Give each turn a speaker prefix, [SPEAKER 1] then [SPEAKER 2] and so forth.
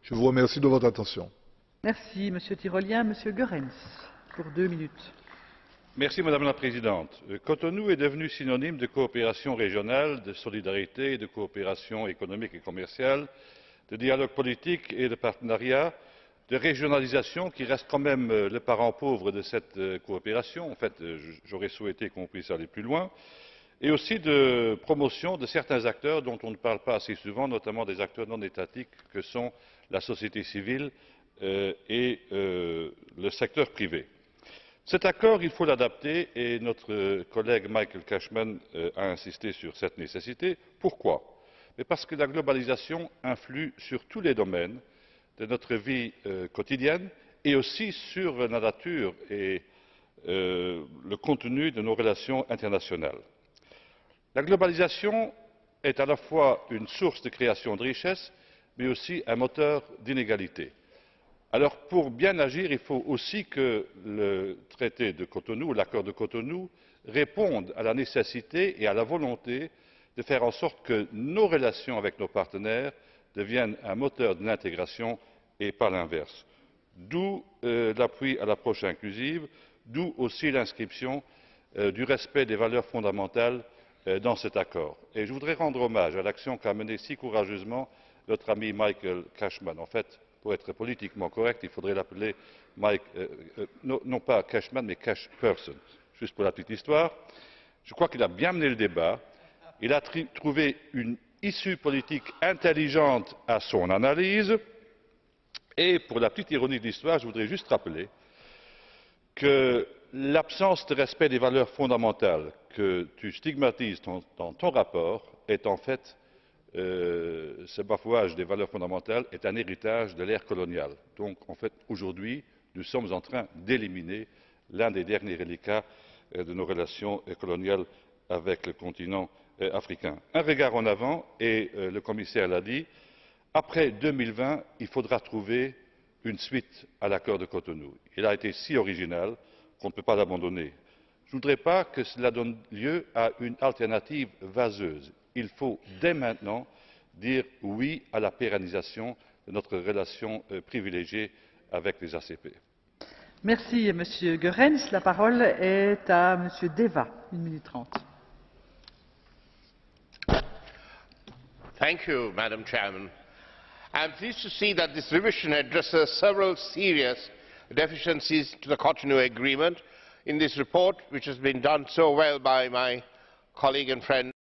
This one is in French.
[SPEAKER 1] Je vous remercie de votre attention.
[SPEAKER 2] Merci, Monsieur Tyrolien. Monsieur Goerens, pour 2 minutes.
[SPEAKER 3] Merci, Madame la Présidente. Cotonou est devenu synonyme de coopération régionale, de solidarité, de coopération économique et commerciale, de dialogue politique et de partenariat, de régionalisation qui reste quand même le parent pauvre de cette coopération. En fait, j'aurais souhaité qu'on puisse aller plus loin, et aussi de promotion de certains acteurs dont on ne parle pas assez souvent, notamment des acteurs non étatiques que sont la société civile et le secteur privé. Cet accord, il faut l'adapter et notre collègue Michael Cashman a insisté sur cette nécessité. Pourquoi? Parce que la globalisation influe sur tous les domaines de notre vie quotidienne et aussi sur la nature et le contenu de nos relations internationales. La globalisation est à la fois une source de création de richesses, mais aussi un moteur d'inégalité. Alors, pour bien agir, il faut aussi que le traité de Cotonou, l'accord de Cotonou, réponde à la nécessité et à la volonté de faire en sorte que nos relations avec nos partenaires deviennent un moteur de l'intégration et pas l'inverse. D'où l'appui à l'approche inclusive, d'où aussi l'inscription du respect des valeurs fondamentales dans cet accord. Et je voudrais rendre hommage à l'action qu'a menée si courageusement notre ami Michael Cashman. En fait, pour être politiquement correct, il faudrait l'appeler non pas Cashman, mais Cash Person, juste pour la petite histoire. Je crois qu'il a bien mené le débat. Il a trouvé une issue politique intelligente à son analyse. Et pour la petite ironie de l'histoire, je voudrais juste rappeler que l'absence de respect des valeurs fondamentales que tu stigmatises dans ton rapport est en fait ce bafouage des valeurs fondamentales est un héritage de l'ère coloniale. Donc, en fait, aujourd'hui, nous sommes en train d'éliminer l'un des derniers reliquats de nos relations coloniales avec le continent africain. Un regard en avant, et le commissaire l'a dit, après 2020, il faudra trouver une suite à l'accord de Cotonou. Il a été si original qu'on ne peut pas l'abandonner. Je ne voudrais pas que cela donne lieu à une alternative vaseuse. Il faut dès maintenant dire oui à la pérennisation de notre relation privilégiée avec les ACP.
[SPEAKER 2] Merci, Monsieur Goerens. La parole est à Monsieur Deva, 1 minute 30.
[SPEAKER 4] Thank you, Madam Chairman. I am pleased to see that this revision addresses several serious deficiencies to the Cotonou Agreement in this report, which has been done so well by my colleague and friend